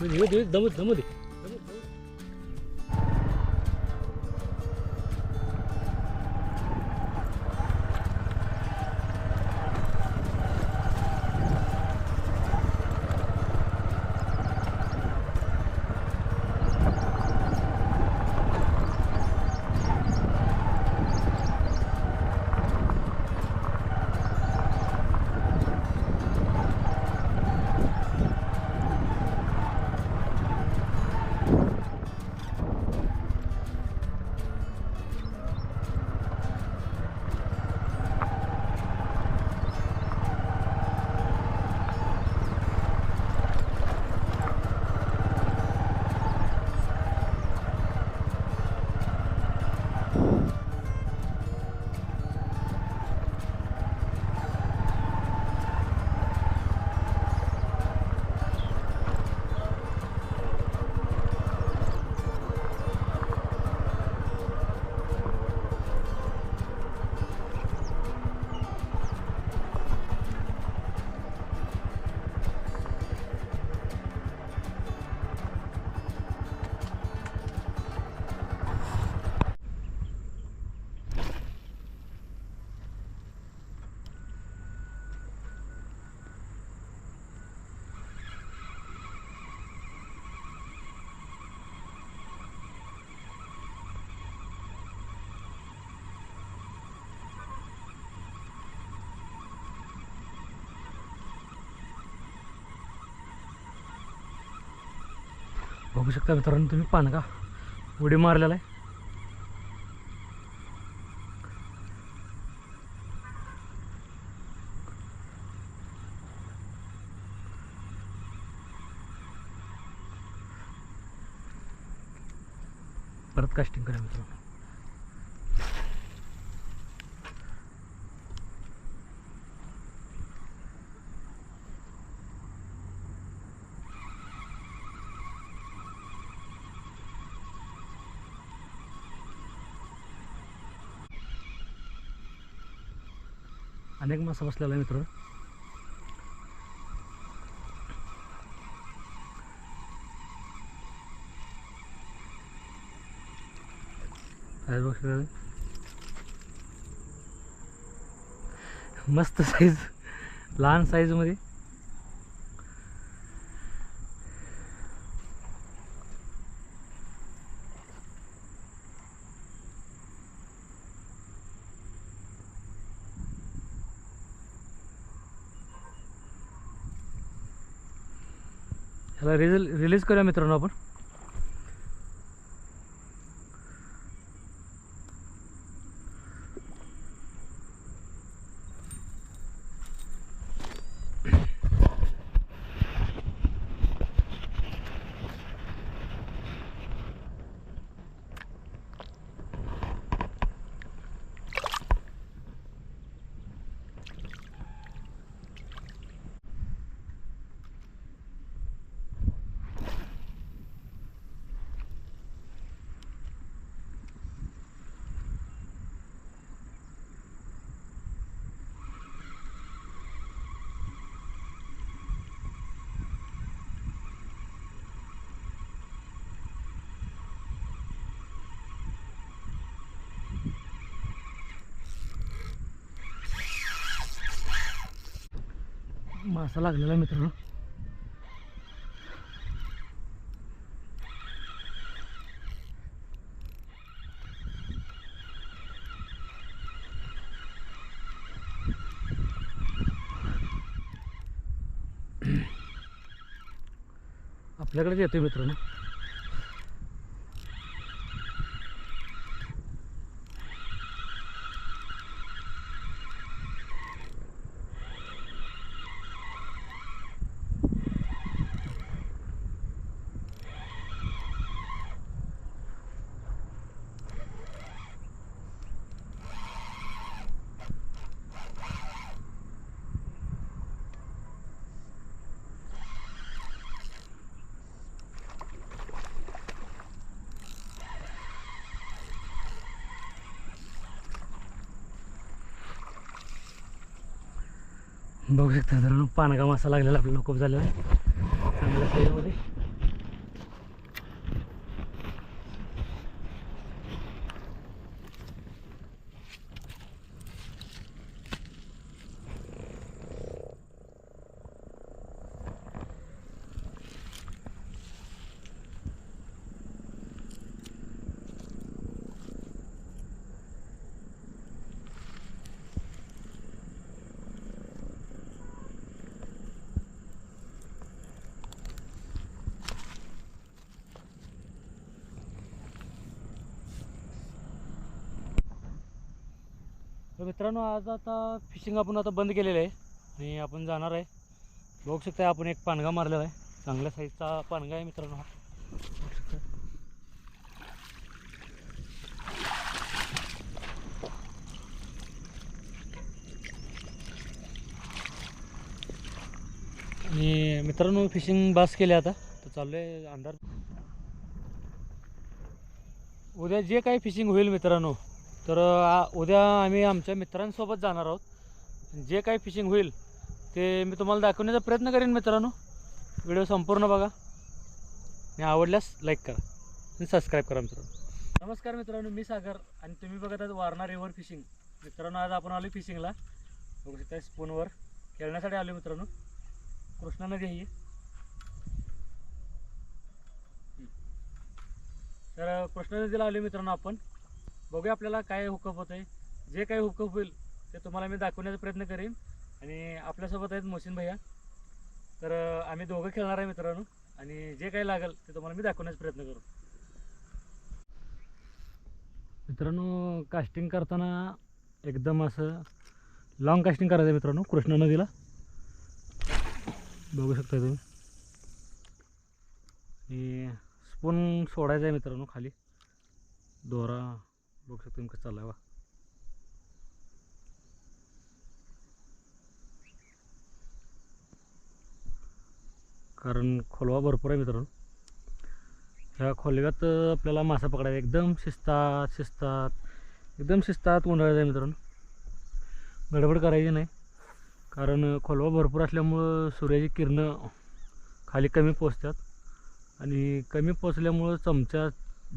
दमू दमू दे. बघू शकता मित्रांनो तुम्ही पानगा उडी मारलेला आहे. परत कास्टिंग करा मित्रांनो. अनेक मासा बसलेला आहे मित्र. मस्त साईज, लहान साईज मध्ये. ह्याला रिलीज करूया मित्रांनो आपण. मासा लागलेला मित्रांनो. आपल्याकडेच येतोय मित्रांनो. बघू शकता मित्रांनो, पानगा मासा लागलेला आपल्याला खूप झालेला आहे चांगल्या साईजमध्ये. तर मित्रांनो आज आता फिशिंग आपण आता बंद केलेलं आहे आणि आपण जाणार आहे. बघू शकता आपण एक पानगा मारलेला आहे, चांगल्या साईजचा पानगा आहे मित्रांनो हा. बघू शकता. आणि मित्रांनो फिशिंग बास केले आता, तर चालू आहे अंधार. उद्या जे काही फिशिंग होईल मित्रांनो, तर उद्या आम्ही आमच्या मित्रांसोबत जाणार आहोत. जे काही फिशिंग होईल ते मी तुम्हाला दाखवण्याचा प्रयत्न करेन मित्रांनो. व्हिडिओ संपूर्ण बघा आणि आवडल्यास लाईक करा आणि सबस्क्राईब करा मित्रांनो. नमस्कार मित्रांनो, मी सागर आणि तुम्ही बघत आहात वारणा रिव्हर फिशिंग. मित्रांनो आज आपण आलो फिशिंगला. बघू शकता स्पूनवर खेळण्यासाठी आलो मित्रांनो. कृष्णा नदी आहे. तर कृष्णा नदीला आलो मित्रांनो आपण. बघूया आपल्याला काय हुकअप होत आहे. जे काही हुकअप होईल ते तुम्हाला मी दाखवण्याचा प्रयत्न करेन. आणि आपल्यासोबत आहेत मोहसिन भैया. तर आम्ही दोघं खेळणार आहे मित्रांनो आणि जे काही लागेल ते तुम्हाला मी दाखवण्याचा प्रयत्न करू. मित्रांनो कास्टिंग करताना एकदम असं लॉंग कास्टिंग करायचं आहे मित्रांनो कृष्णा नदीला. बघू शकता तुम्ही. आणि स्पून सोडायचा आहे मित्रांनो खाली. दोरा बघू शकता तुम्ही कसं चालला आहे. कारण खोलवा भरपूर आहे मित्रांनो. ह्या खोलव्यात आपल्याला मासा पकडायचा. एकदम एकदम शिस्तात उंडाळायचं आहे मित्रांनो. गडबड करायची नाही, कारण खोलवा भरपूर असल्यामुळं सूर्याची किरणं खाली कमी पोचतात आणि कमी पोचल्यामुळं चमचा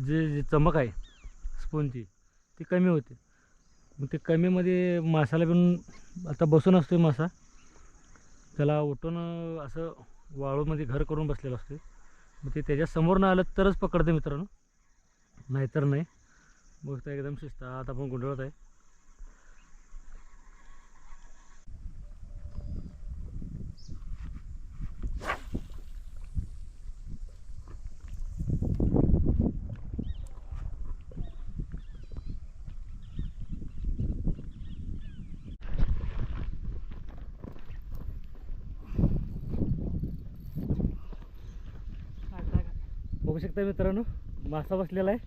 जे चमक आहे स्पूनची ती कमी होते. मग ते कमीमध्ये माशाला पण आता बसून असतो मासा, त्याला उठून असं वाळूमध्ये घर करून बसलेलं असते. मग ते त्याच्यासमोर न आलं तरच पकडते मित्रांनो, नाहीतर नाही. बघता एकदम शिस्तात आपण गुंडळत आहे. बघू शकता मित्रांनो मासा बसलेला आहे.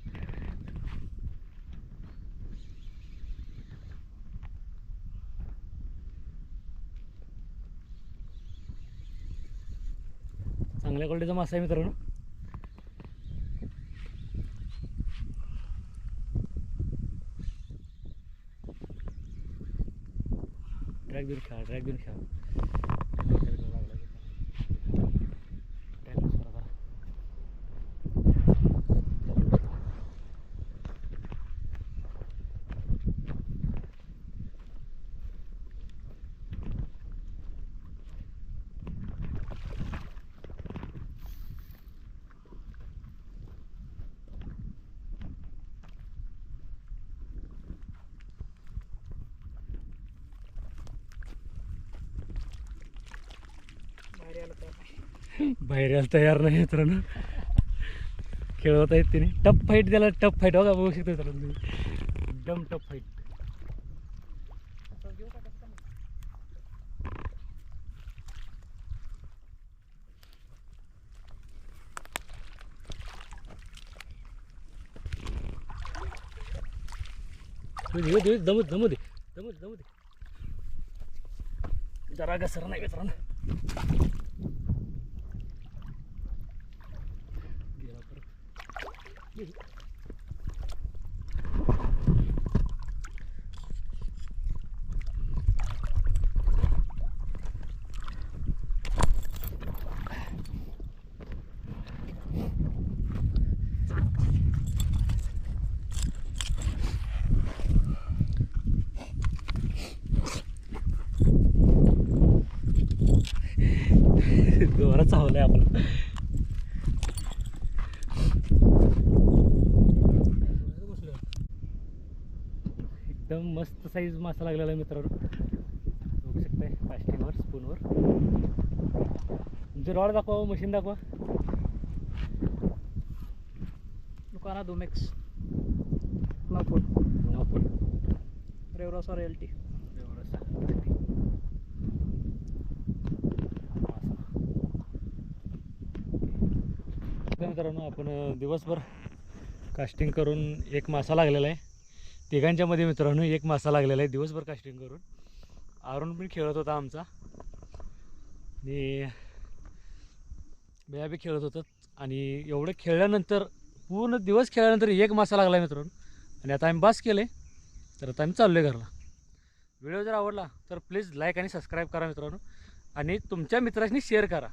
चांगल्या क्वालिटीचा मासा आहे मित्रांनो. ड्रॅग देऊन खेळा, ड्रॅग देऊन खेळा. बाहेर यायला तयार नाही मित्रांनो. खेळवत आहेत तिने. टफ फाईट, त्याला टफ फाईट बघा. बघू शकता मित्रांनो तुम्ही, एकदम टफ फाईट. जमू दे जरा घसर नाही मित्रांनो. दोरा चावलाय आपला. एकदम मस्त साईज मासा लागलेला आहे मित्रांनो. बघू शकताय कास्टिंगवर, स्पूनवर. तुमचे रॉड दाखवा, मशीन दाखवा. दुकाना 2x 9 फूट रेवरासा रॉयल्टी. मित्रांनो आपण दिवसभर कास्टिंग करून एक मासा लागलेला आहे. तिघांच्या मध्ये मित्रांनो एक मासा लागलेला आहे दिवसभर कास्टिंग करून. अरुण पण खेळत होता आमचा आणि भैया बी खेळत होतं. आणि एवढं खेळल्यानंतर पूर्ण दिवस खेळल्यानंतर एक मासा लागला आहे मित्रांनो. आणि आता आम्ही बास केलं आहे, तर आता आम्ही चाललो आहे घरला. व्हिडिओ जर आवडला तर प्लीज लाईक आणि सबस्क्राईब करा मित्रांनो, आणि तुमच्या मित्रांनी शेअर करा.